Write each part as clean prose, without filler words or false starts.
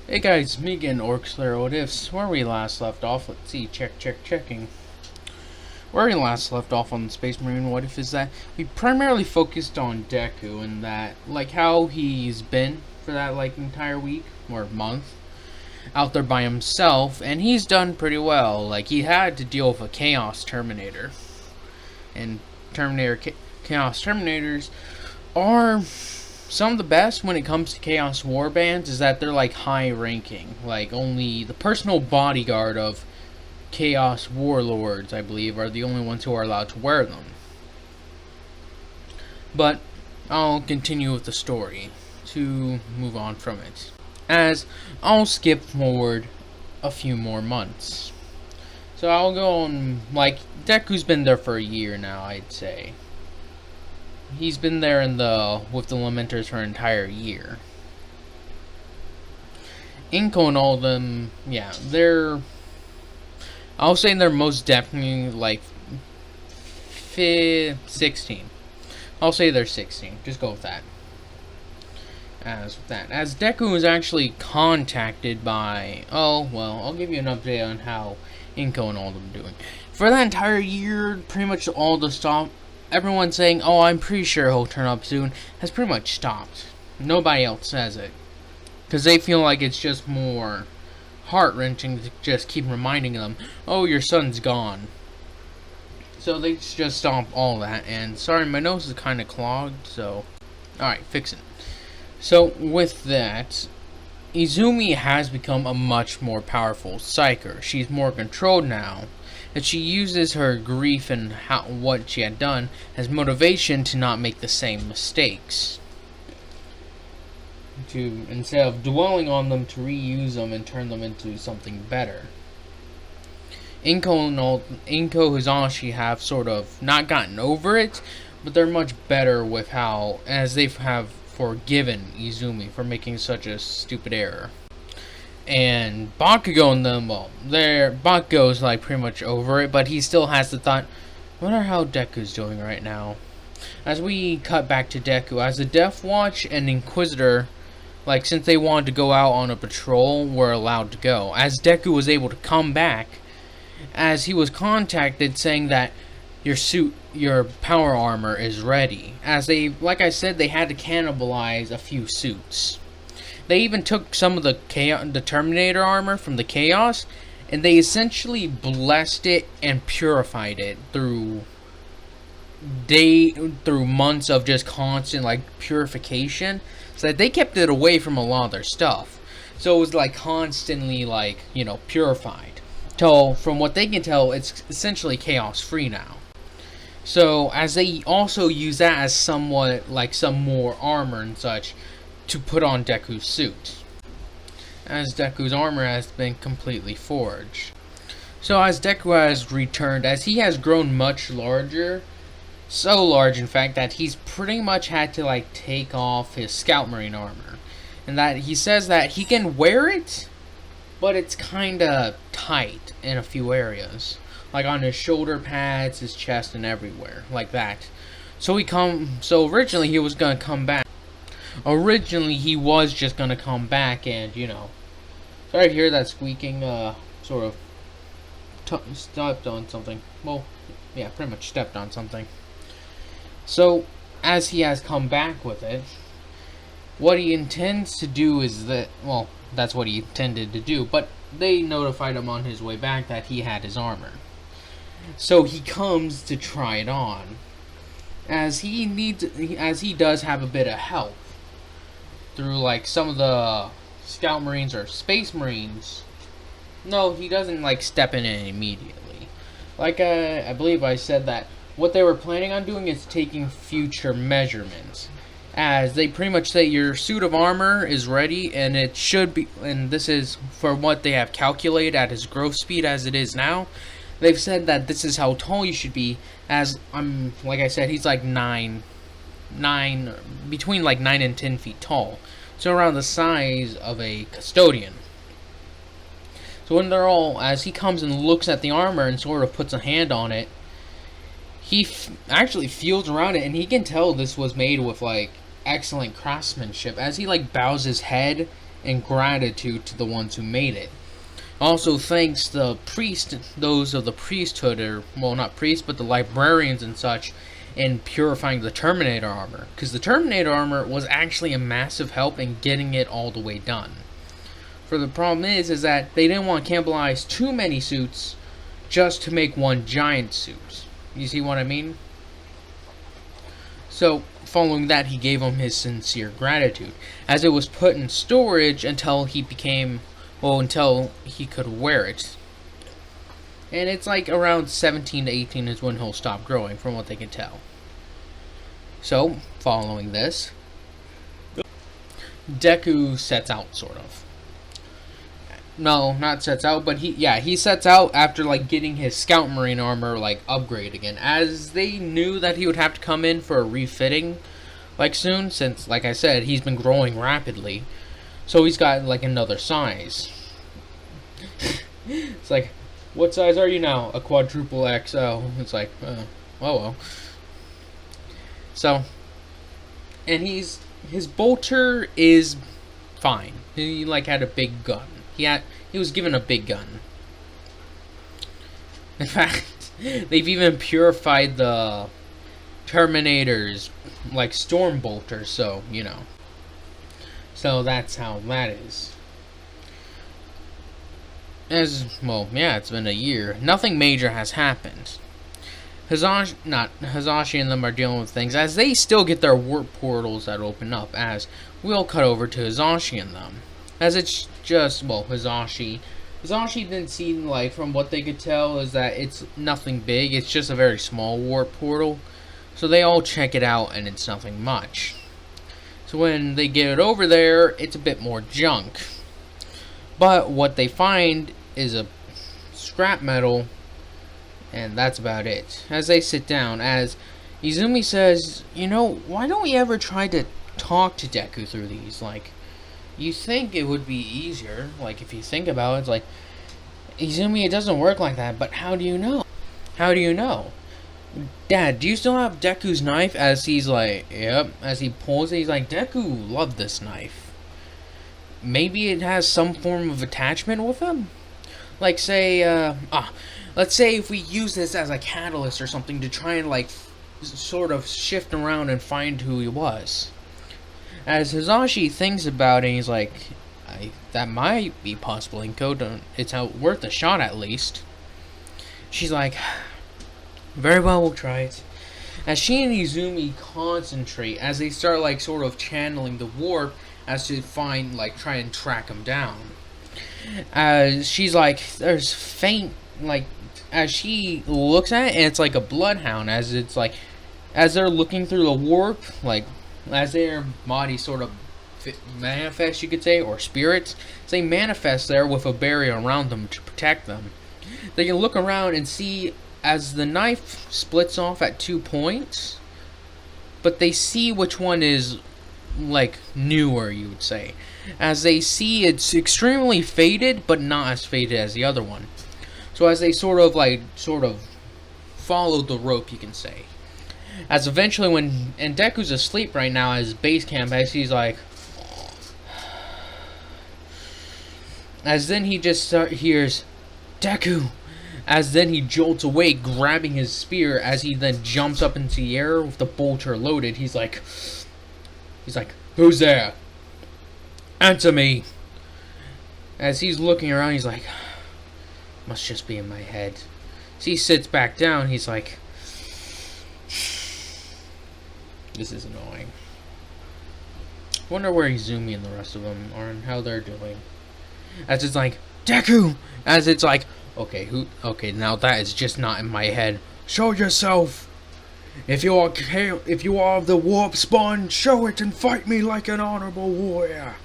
Hey guys, me again, Orc What Ifs. Where we last left off, let's see, checking. Where we last left off on the Space Marine What If is that we primarily focused on Deku and that, like, how he's been for that, like, entire week or month out there by himself, and he's done pretty well. Like, he had to deal with a Chaos Terminator. And Chaos Terminators are some of the best when it comes to Chaos Warbands is that they're like high ranking. Like only the personal bodyguard of Chaos Warlords, I believe, are the only ones who are allowed to wear them. But I'll continue with the story to move on from it, as I'll skip forward a few more months. So I'll go on, like, Deku's been there for a year now, I'd say. He's been there with the Lamenters for an entire year. Inko and all of them, yeah, I'll say they're most definitely, like, 16. I'll say they're 16. Just go with that. As Deku was actually contacted by, I'll give you an update on how Inko and all of them are doing. For that entire year, pretty much all the stuff, everyone saying, I'm pretty sure he'll turn up soon, has pretty much stopped. Nobody else says it. Because they feel like it's just more heart-wrenching to just keep reminding them, your son's gone. So they just stop all that. And sorry, my nose is kind of clogged, so... Alright, fix it. So, with that, Izumi has become a much more powerful psyker. She's more controlled now. That she uses her grief and what she had done as motivation to not make the same mistakes. Instead of dwelling on them, to reuse them and turn them into something better. Inko and Hizashi have sort of not gotten over it, but they're much better with as they have forgiven Izumi for making such a stupid error. And Bakugo and them, Bakugo's like pretty much over it, but he still has the thought, I wonder how Deku's doing right now. As we cut back to Deku, as the Death Watch and Inquisitor, like since they wanted to go out on a patrol, were allowed to go. As Deku was able to come back, as he was contacted saying that your power armor is ready. As like I said, they had to cannibalize a few suits. They even took some of the Terminator armor from the Chaos, and they essentially blessed it and purified it through months of just constant purification, so that they kept it away from a lot of their stuff. So it was constantly purified. Till from what they can tell, it's essentially chaos free now. So as they also use that as somewhat some more armor and such to put on Deku's suit, as Deku's armor has been completely forged. So as Deku has returned, as he has grown much larger, so large in fact that he's pretty much had to take off his Scout Marine armor, and that he says that he can wear it, but it's kinda tight in a few areas, like on his shoulder pads, his chest, and everywhere like that. So originally he was gonna come back. Originally, he was just gonna come back and, sorry to hear that squeaking, sort of stepped on something. Well, yeah, pretty much stepped on something. So, as he has come back with it, what he intends to do is that's what he intended to do, but they notified him on his way back that he had his armor. So he comes to try it on, as he does have a bit of help through some of the Scout Marines or Space Marines. No, he doesn't step in it immediately. I believe I said that what they were planning on doing is taking future measurements, as they pretty much say your suit of armor is ready, and it should be, and this is for what they have calculated at his growth speed as it is now. They've said that this is how tall you should be, as like I said, he's between 9 and 10 feet tall, so around the size of a custodian. So when as he comes and looks at the armor and sort of puts a hand on it, he actually feels around it, and he can tell this was made with excellent craftsmanship, as he bows his head in gratitude to the ones who made it. Also thanks the priest, those of the priesthood, or well, not priests, but the librarians and such, in purifying the Terminator armor, because the Terminator armor was actually a massive help in getting it all the way done. For the problem is that they didn't want to cannibalize too many suits just to make one giant suit. You see what I mean? So, following that, he gave him his sincere gratitude, as it was put in storage until he became, well, until he could wear it. And it's like around 17 to 18 is when he'll stop growing, from what they can tell. So, following this, Deku sets out, sort of. No, not sets out, but he sets out after like getting his Scout Marine armor like upgrade again, as they knew that he would have to come in for a refitting like soon, since like I said, he's been growing rapidly. So he's got like another size. It's like, what size are you now? A quadruple XL. It's like, oh well. So, and his bolter is fine. He like had a big gun. He was given a big gun. In fact, they've even purified the Terminator's like storm bolter, so you know. So that's how that is. It's been a year. Nothing major has happened. Hazashi and them are dealing with things, as they still get their warp portals that open up, as we'll cut over to Hazashi and them. As it's just, Hazashi didn't seem like, from what they could tell, is that it's nothing big. It's just a very small warp portal. So they all check it out, and it's nothing much. So when they get it over there, it's a bit more junk. But what they find is a scrap metal, and that's about it. As they sit down, as Izumi says, you know, why don't we ever try to talk to Deku through these? Like, you think it would be easier, like if you think about it, it's like, Izumi, it doesn't work like that, but how do you know? How do you know? Dad, do you still have Deku's knife? As he's like, yep, as he pulls it, he's like, Deku loved this knife. Maybe it has some form of attachment with him? Like, say, let's say if we use this as a catalyst or something to try and, like, sort of shift around and find who he was. As Hazashi thinks about it, he's like, that might be possible, Inko. It's worth a shot at least. She's like, very well, we'll try it. As she and Izumi concentrate, as they start like sort of channeling the warp, as to find, like, try and track him down. As she's like, there's faint, like, as she looks at it, and it's like a bloodhound, as it's like, as they're looking through the warp, like, as their body sort of manifest, you could say, or spirits, they manifest there with a barrier around them to protect them. They can look around and see as the knife splits off at 2 points, but they see which one is like newer, you would say, as they see it's extremely faded, but not as faded as the other one. So as they sort of follow the rope, you can say. As eventually and Deku's asleep right now at his base camp, as he's like, as then he just hears, Deku! As then he jolts awake, grabbing his spear, as he then jumps up into the air with the bolter loaded. He's like, who's there? Answer me! As he's looking around, he's like, must just be in my head. So he sits back down, he's like, this is annoying. Wonder where Izumi and the rest of them are and how they're doing. As it's like, Deku! As it's like, okay, now that is just not in my head. Show yourself! If you are of the warp spawn, show it and fight me like an honorable warrior.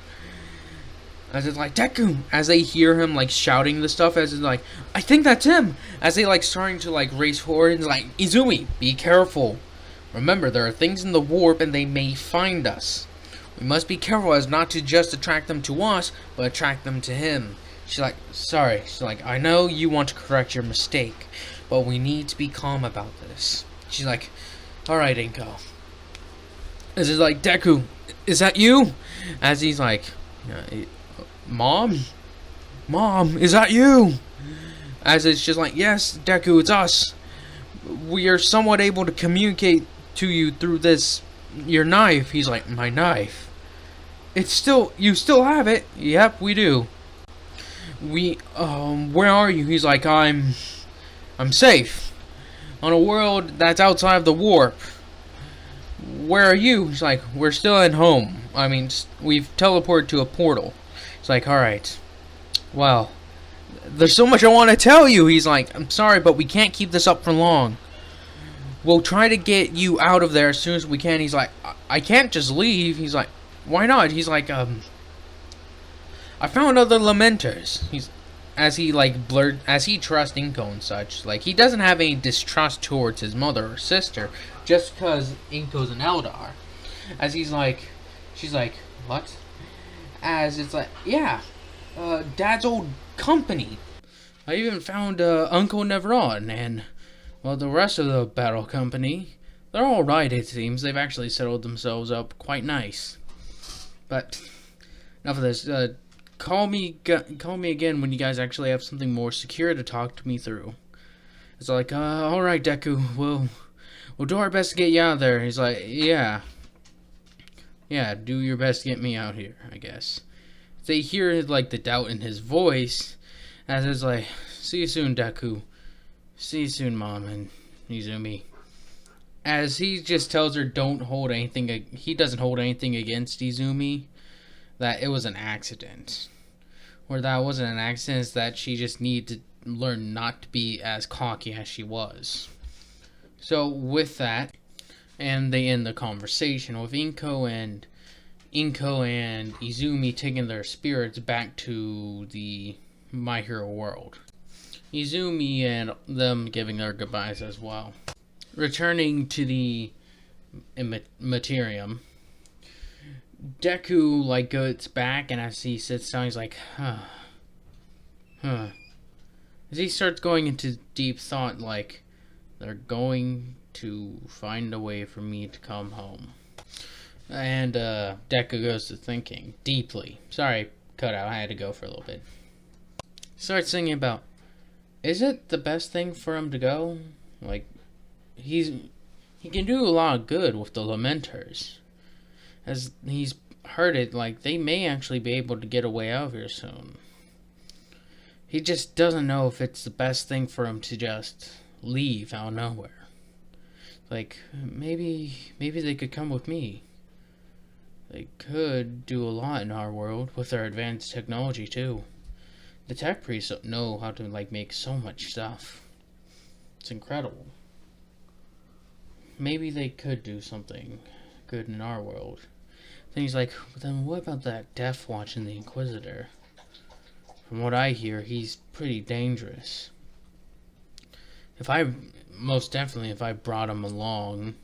As it's like, Deku! As they hear him like shouting the stuff, as it's like, I think that's him! As they like starting to like race forward, and it's like, Izumi, be careful. Remember, there are things in the warp and they may find us. We must be careful as not to just attract them to us, but attract them to him. She's like, sorry. She's like, I know you want to correct your mistake, but we need to be calm about this. She's like, alright, Inko. As he's like, Deku, is that you? As he's like, Mom? Mom, is that you? As it's just like, yes, Deku, it's us. We are somewhat able to communicate to you through this, your knife. He's like, my knife? It's still, you still have it? Yep, we do. Where are you? He's like, I'm safe. On a world that's outside of the warp. Where are you? He's like, we're still at home. I mean, we've teleported to a portal. It's like, alright. Well, there's so much I want to tell you. He's like, I'm sorry, but we can't keep this up for long. We'll try to get you out of there as soon as we can. He's like, I can't just leave. He's like, why not? He's like, I found other lamenters. As he trusts Inko and such, like, he doesn't have any distrust towards his mother or sister, just because Inko's an Eldar. As she's like, what? As it's like, yeah, Dad's old company. I even found, Uncle Neveron, and, well, the rest of the battle company, they're alright, it seems. They've actually settled themselves up quite nice. But, enough of this, call me again when you guys actually have something more secure to talk to me through. It's like, alright, Deku, we'll do our best to get you out of there. He's like, yeah. Yeah, do your best to get me out here, I guess. They hear, like, the doubt in his voice, as it's like, see you soon, Deku. See you soon, Mom and Izumi. As he just tells her he doesn't hold anything against Izumi, that it was an accident. Or that wasn't an accident, it's that she just needed to learn not to be as cocky as she was. So with that, and they end the conversation with Inko and Izumi taking their spirits back to the My Hero world. Izumi and them giving their goodbyes as well. Returning to the Materium, Deku, like, goes back, and as he sits down, he's like, As he starts going into deep thought, like, they're going to find a way for me to come home. And, Deku goes to thinking deeply. Sorry, cut out, I had to go for a little bit. Starts thinking about, is it the best thing for him to go? Like, he can do a lot of good with the Lamenters. As he's heard it, like, they may actually be able to get away out of here soon. He just doesn't know if it's the best thing for him to just leave out of nowhere. Like, maybe they could come with me. They could do a lot in our world with their advanced technology too. The tech priests know how to, like, make so much stuff. It's incredible. Maybe they could do something good in our world. Then he's like, then what about that Death Watch and the Inquisitor? From what I hear, he's pretty dangerous. If I brought him along,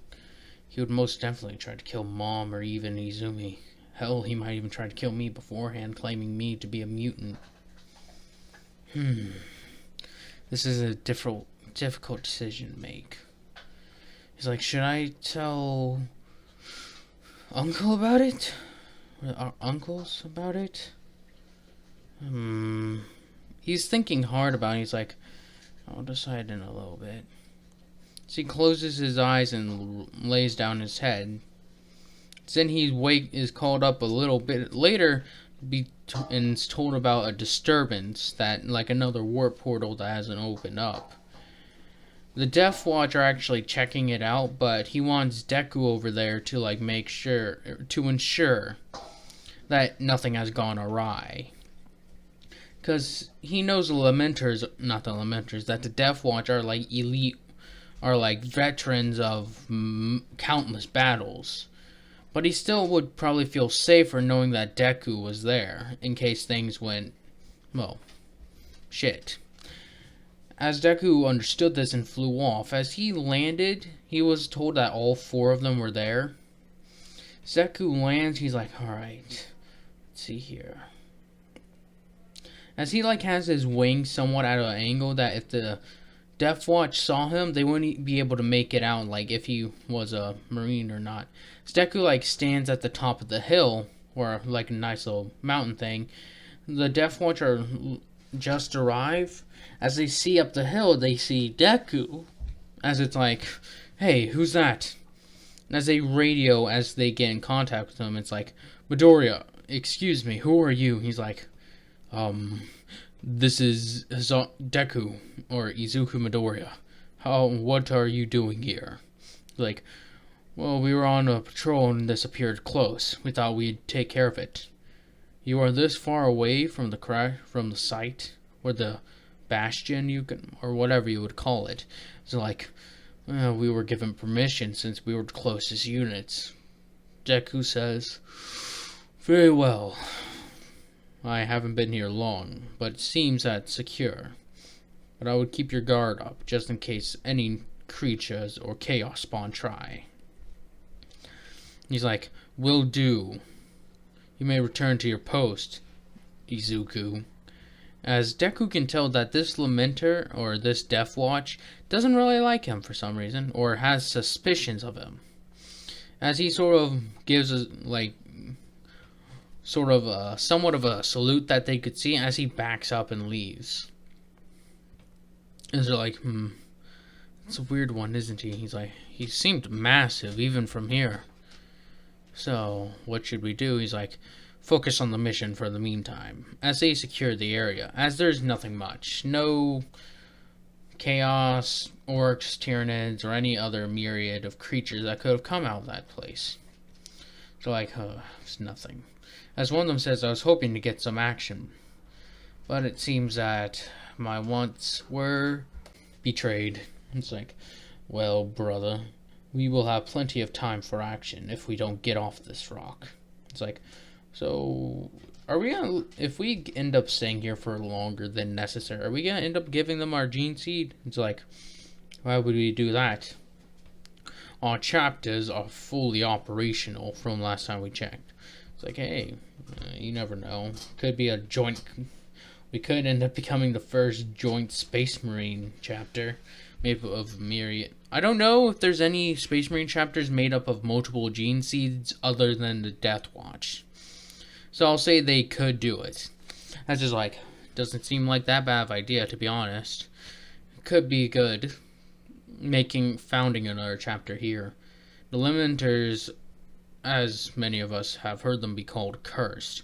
he would most definitely try to kill Mom or even Izumi. Hell, he might even try to kill me beforehand, claiming me to be a mutant. This is a difficult decision to make. He's like, should I tell Uncle about it? Or our uncles about it? He's thinking hard about it. He's like, I'll decide in a little bit. So he closes his eyes and lays down his head. Then he is called up a little bit later and is told about a disturbance, that, like, another warp portal that hasn't opened up. The Death Watch are actually checking it out, but he wants Deku over there to, like, ensure that nothing has gone awry. Because he knows that the Death Watch are, like, veterans of countless battles. But he still would probably feel safer knowing that Deku was there, in case things went, well, shit. As Deku understood this and flew off, as he landed, he was told that all 4 of them were there. As Deku lands, he's like, alright, let's see here. As he, like, has his wings somewhat at an angle that if the Death Watch saw him, they wouldn't be able to make it out, like, if he was a Marine or not. As Deku, like, stands at the top of the hill, or, like, a nice little mountain thing, the Death Watch are just arrive. As they see up the hill, they see Deku. As it's like, hey, who's that? And as they radio, as they get in contact with him, it's like, Midoriya, excuse me, who are you? He's like, this is Deku, or Izuku Midoriya. What are you doing here? Like, well, we were on a patrol and this appeared close. We thought we'd take care of it. You are this far away from the site, or the bastion, or whatever you would call it. It's like, well, we were given permission since we were the closest units. Deku says, very well. I haven't been here long, but it seems that's secure. But I would keep your guard up, just in case any creatures or chaos spawn try. He's like, will do. You may return to your post, Izuku. As Deku can tell that this lamenter, or this Death Watch, doesn't really like him for some reason, or has suspicions of him. As he sort of gives somewhat of a salute that they could see as he backs up and leaves. And they're like, it's a weird one, isn't he? He's like, he seemed massive even from here. So, what should we do? He's like, focus on the mission for the meantime, as they secure the area, as there's nothing much. No chaos, orcs, tyranids, or any other myriad of creatures that could have come out of that place. So like, it's nothing. As one of them says, I was hoping to get some action, but it seems that my wants were betrayed. It's like, well, brother, we will have plenty of time for action if we don't get off this rock. It's like, so, are we gonna, if we end up staying here for longer than necessary, are we gonna end up giving them our gene seed? It's like, why would we do that? Our chapters are fully operational from last time we checked. It's like, hey, you never know. Could be a joint, we could end up becoming the first joint Space Marine chapter made up of myriad. I don't know if there's any Space Marine chapters made up of multiple gene seeds other than the Death Watch. So I'll say they could do it. That's just like, doesn't seem like that bad of an idea, to be honest. It could be good. Founding another chapter here. The Lamenters, as many of us have heard them be called, cursed.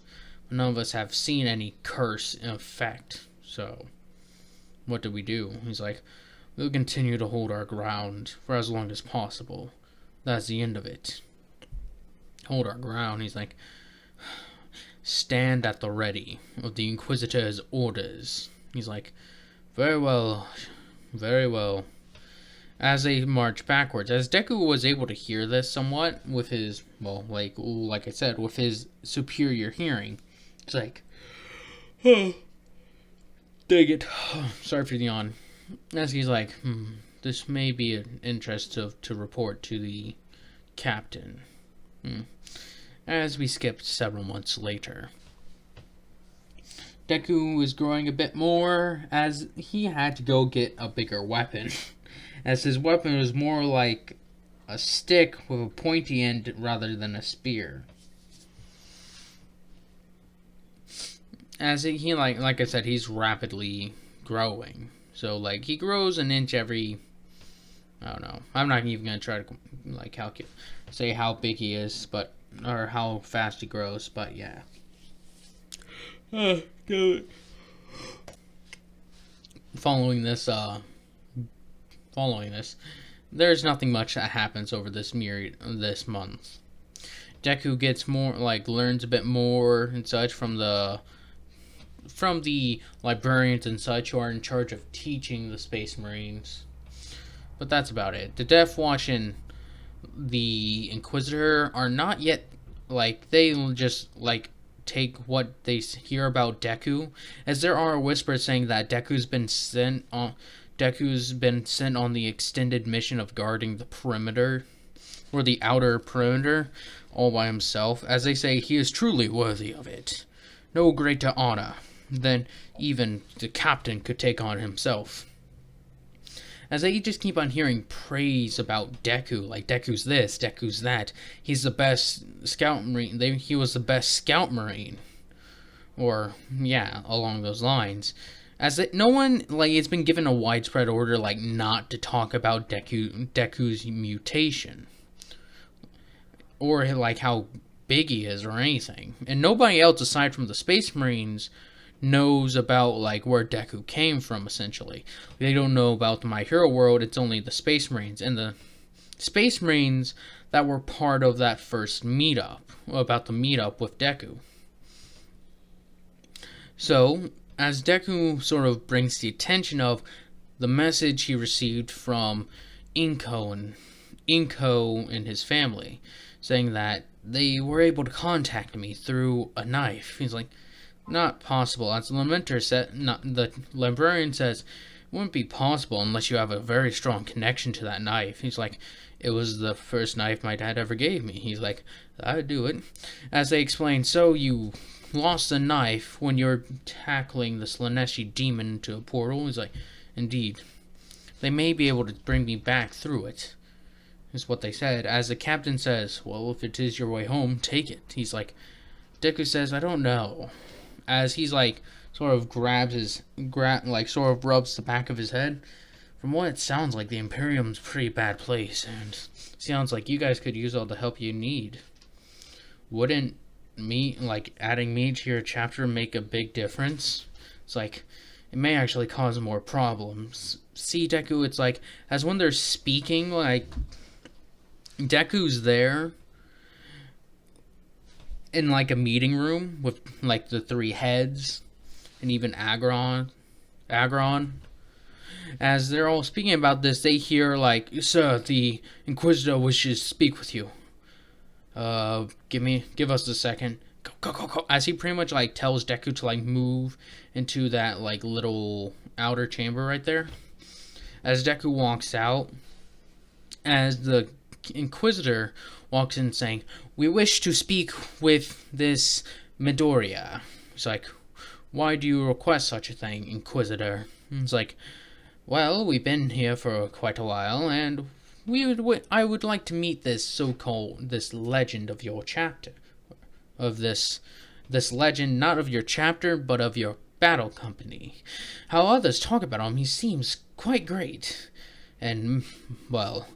But none of us have seen any curse in effect. So, what do we do? He's like, we'll continue to hold our ground for as long as possible. That's the end of it. Hold our ground. He's like, stand at the ready with the Inquisitor's orders. He's like, very well, very well. As they march backwards, as Deku was able to hear this somewhat with his, well, like I said, with his superior hearing, it's like, oh, dang it. Sorry for the yawn. As he's like, this may be an interest to report to the captain. As we skipped several months later, Deku is growing a bit more as he had to go get a bigger weapon. As his weapon was more like a stick with a pointy end rather than a spear. As he like I said, he's rapidly growing. So like he grows an inch every, I don't know. I'm not even gonna try to say how big he is, or how fast he grows, but yeah. Following this, there's nothing much that happens over this month. Deku gets more, learns a bit more and such from the librarians and such who are in charge of teaching the Space Marines. But that's about it. The Death Watch and the Inquisitor are not yet, they just, take what they hear about Deku, as there are whispers saying that Deku's been sent on the extended mission of guarding the perimeter, or the outer perimeter, all by himself. As they say, he is truly worthy of it. No greater honor than even the captain could take on himself. As they just keep on hearing praise about Deku, like Deku's this, Deku's that. He's the best scout marine. He was the best scout marine. or yeah, along those lines. As that no one like it's been given a widespread order like not to talk about Deku's mutation or like how big he is or anything, and nobody else aside from the Space Marines knows about like where Deku came from. Essentially, they don't know about the My Hero World. It's only the Space Marines and the Space Marines that were part of that first meetup about the meetup with Deku. So, as Deku sort of brings the attention of the message he received from Inko and his family, saying that they were able to contact me through a knife. He's like, not possible. As the lamenter said, the librarian says, it wouldn't be possible unless you have a very strong connection to that knife. He's like, it was the first knife my dad ever gave me. He's like, I'd do it. As they explain, so you lost the knife when you're tackling the Slaneshi demon into a portal. He's like, indeed. They may be able to bring me back through it, is what they said. As the captain says, well, if it is your way home, take it. He's like, Deku says, I don't know. As he's like, sort of sort of rubs the back of his head. From what it sounds like, the Imperium's a pretty bad place, and sounds like you guys could use all the help you need. Wouldn't adding me to your chapter make a big difference? It's like, it may actually cause more problems. See, Deku, it's like, as when they're speaking, like, Deku's there in, like, a meeting room with, like, the three heads, and even Agron. As they're all speaking about this, they hear, like, Sir, the Inquisitor wishes to speak with you. Give us a second. Go. As he pretty much, like, tells Deku to, like, move into that, like, little outer chamber right there. As Deku walks out, as the Inquisitor walks in saying, we wish to speak with this Midoriya. It's like, why do you request such a thing, Inquisitor? It's like, well, we've been here for quite a while, and I would like to meet this this legend of your chapter. Of this legend, not of your chapter, but of your battle company. How others talk about him, he seems quite great. And, well,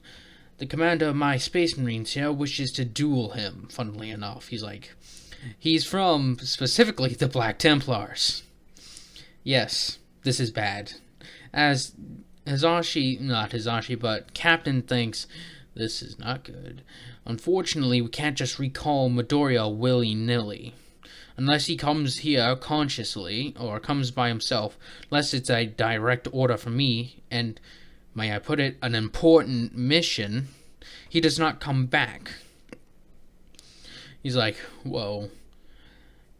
the commander of my Space Marines here wishes to duel him, funnily enough. He's like, he's from, specifically, the Black Templars. Yes, this is bad. As not Hizashi, but Captain thinks this is not good. Unfortunately, we can't just recall Midoriya willy-nilly. Unless he comes here consciously, or comes by himself, unless it's a direct order from me, and, may I put it, an important mission, he does not come back. He's like, whoa.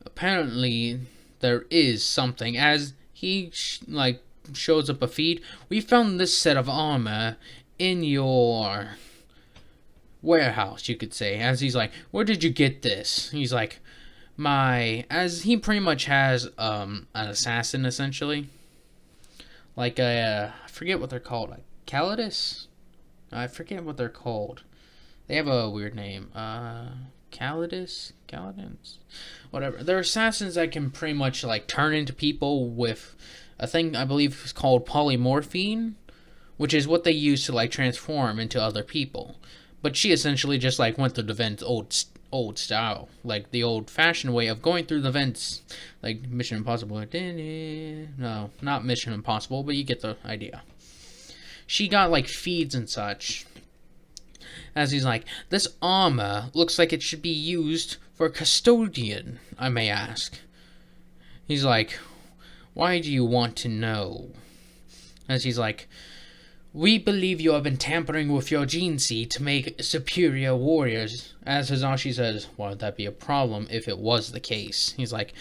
Apparently, there is something. As he, shows up a feed, we found this set of armor in your warehouse, you could say. As he's like, where did you get this? He's like, as he pretty much has an assassin, essentially, like I forget what they're called, like Calidus? I forget what they're called. They have a weird name. Calidus, whatever. They're assassins that can pretty much like turn into people with a thing I believe is called polymorphine, which is what they use to like transform into other people. But she essentially just like went through the vents old style, like the old-fashioned way of going through the vents, like Mission Impossible. No, not Mission Impossible, but you get the idea. She got like feeds and such. As he's like, this armor looks like it should be used for a custodian, I may ask. He's like, why do you want to know? As he's like, we believe you have been tampering with your gene seed to make superior warriors. As Hizashi says, why would that be a problem if it was the case? He's like,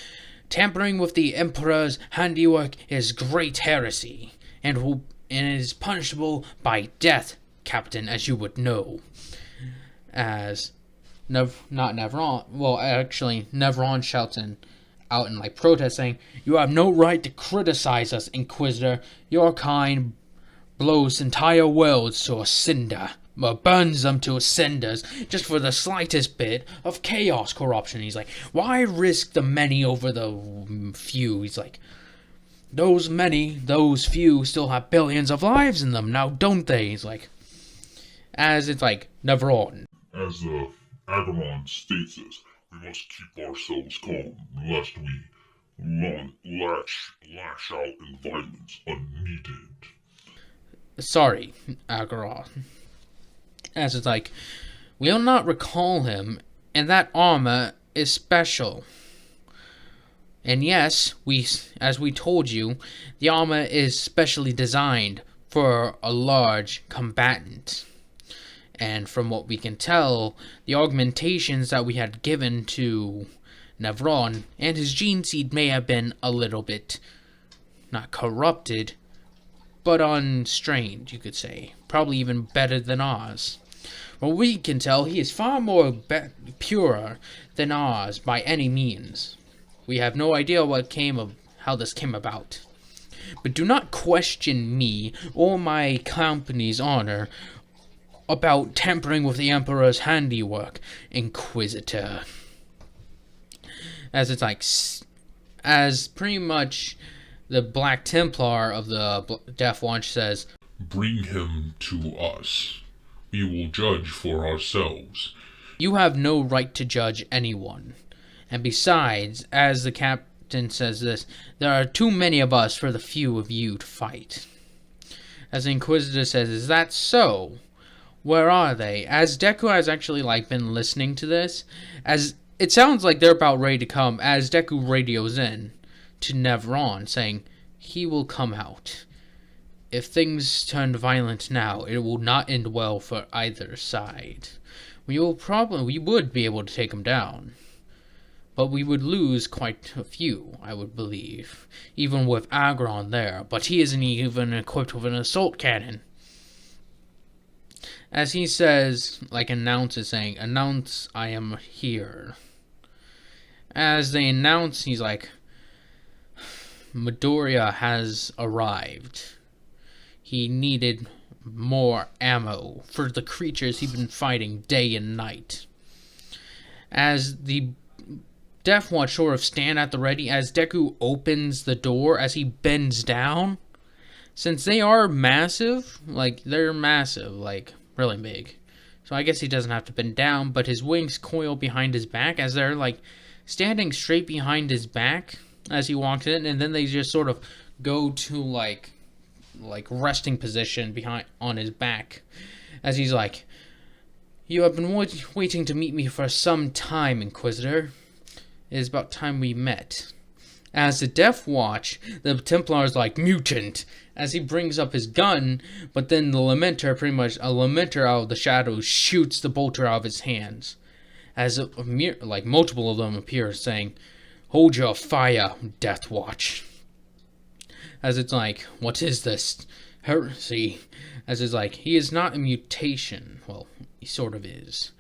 tampering with the Emperor's handiwork is great heresy, and it is punishable by death, Captain, as you would know. As Nevron shouts out in like protest, saying, you have no right to criticize us, Inquisitor. Your kind blows entire worlds to a cinder. burns them to cinders just for the slightest bit of chaos corruption. He's like, why risk the many over the few? He's like, those few still have billions of lives in them now, don't they? He's like, as it's like, never on. As Agamemnon states this, we must keep ourselves calm, lest we lash out in violence unneeded. Sorry, Agarov. As it's like, we'll not recall him, and that armor is special. And yes, as we told you, the armor is specially designed for a large combatant. And from what we can tell, the augmentations that we had given to Nevron and his gene seed may have been a little bit, not corrupted, but unstrained, you could say. Probably even better than ours. From what we can tell, he is far more purer than ours by any means. We have no idea how this came about. But do not question me or my company's honor about tampering with the Emperor's handiwork, Inquisitor. As it's like, as pretty much the Black Templar of the Death Watch says, bring him to us. We will judge for ourselves. You have no right to judge anyone. And besides, as the captain says this, there are too many of us for the few of you to fight. As the Inquisitor says, is that so? Where are they? As Deku has actually been listening to this, as it sounds like they're about ready to come, as Deku radios in to Nevron saying he will come out. If things turn violent now, it will not end well for either side. We would be able to take him down. But we would lose quite a few, I would believe. Even with Agron there, but he isn't even equipped with an assault cannon. As he says, announces, saying, announce I am here. As they announce, he's like, Midoriya has arrived. He needed more ammo for the creatures he'd been fighting day and night. As the Death Watch sort of stand at the ready, as Deku opens the door, as he bends down, since they are massive, they're massive, really big. So I guess he doesn't have to bend down, but his wings coil behind his back as they're standing straight behind his back as he walks in, and then they just sort of go to resting position on his back as he's like, you have been waiting to meet me for some time, Inquisitor. It is about time we met. As the Death Watch, the Templar's mutant, as he brings up his gun, but then the lamenter, a lamenter out of the shadows, shoots the bolter out of his hands. As multiple of them appear, saying, hold your fire, Death Watch. As it's what is this heresy? As it's he is not a mutation. Well, he sort of is.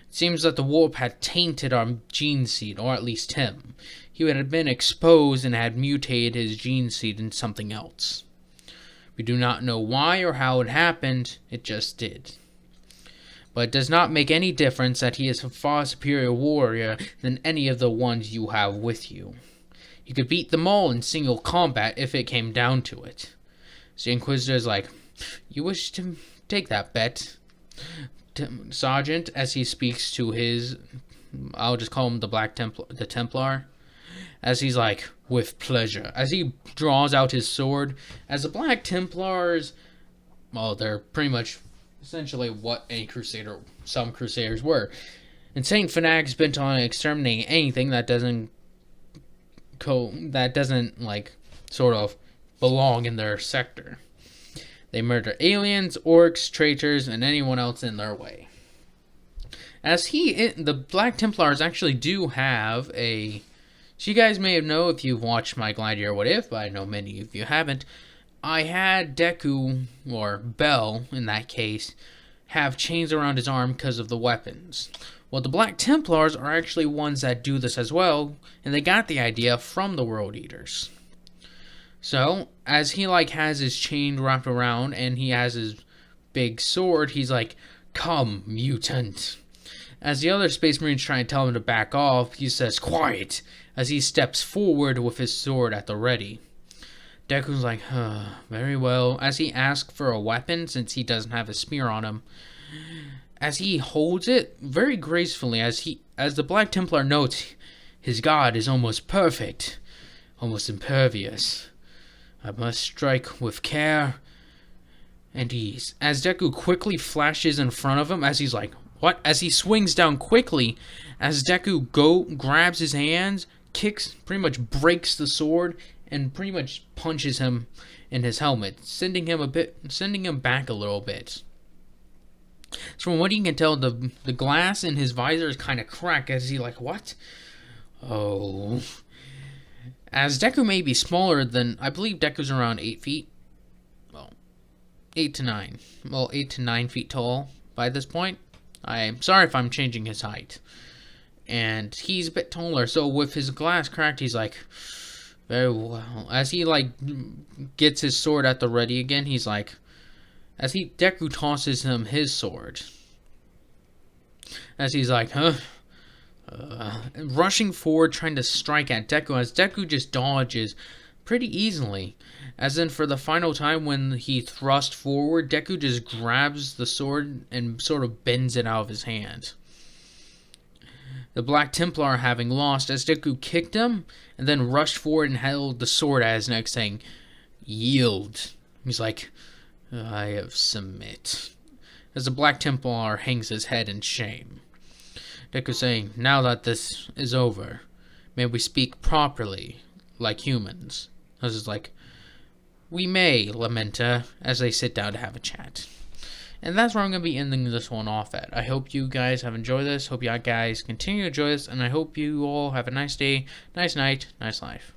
It seems that the warp had tainted our gene seed, or at least him. He had been exposed and had mutated his gene seed into something else. We do not know why or how it happened, it just did. But it does not make any difference that he is a far superior warrior than any of the ones you have with you. You could beat them all in single combat if it came down to it. So the Inquisitor's you wish to take that bet, Sergeant, as he speaks to his, I'll just call him the Templar, as he's with pleasure, as he draws out his sword, as the Black Templars, well, they're pretty much essentially what some Crusaders were. Insane fanatics bent on exterminating anything that doesn't sort of belong in their sector. They murder aliens, orcs, traitors, and anyone else in their way. The Black Templars actually do have a... So you guys may know if you've watched my Gladiator What If, but I know many of you haven't. I had Deku, or Bell in that case, have chains around his arm because of the weapons. Well, the Black Templars are actually ones that do this as well, and they got the idea from the World Eaters. So, as he has his chain wrapped around and he has his big sword, he's Come, mutant. As the other Space Marines try and tell him to back off, he says, quiet, as he steps forward with his sword at the ready. Deku's like, very well, as he asks for a weapon since he doesn't have a spear on him. As he holds it very gracefully, as the Black Templar notes, his god is almost perfect, almost impervious. I must strike with care and ease. As Deku quickly flashes in front of him, as he's like, what? As he swings down quickly, as Deku grabs his hands, kicks, pretty much breaks the sword, and pretty much punches him in his helmet, sending him back a little bit. So from what you can tell, the glass in his visor is kind of cracked as he like, what? Oh. As Deku may be smaller than, I believe Deku's around 8 feet. Well, 8 to 9. Well, 8 to 9 feet tall by this point. I'm sorry if I'm changing his height. And he's a bit taller, so with his glass cracked, he's like, very well. As he like gets his sword at the ready again, he's like, Deku tosses him his sword. As he's like, rushing forward, trying to strike at Deku, as Deku just dodges pretty easily. As in, for the final time when he thrusts forward, Deku just grabs the sword and sort of bends it out of his hand. The Black Templar having lost, as Deku kicked him and then rushed forward and held the sword at his neck, saying, yield. He's like, I have submit. As the Black Templar hangs his head in shame. Deku saying, now that this is over, may we speak properly, like humans. As is like, we may, lamenter, as they sit down to have a chat. And that's where I'm going to be ending this one off at. I hope you guys have enjoyed this. Hope you guys continue to enjoy this. And I hope you all have a nice day, nice night, nice life.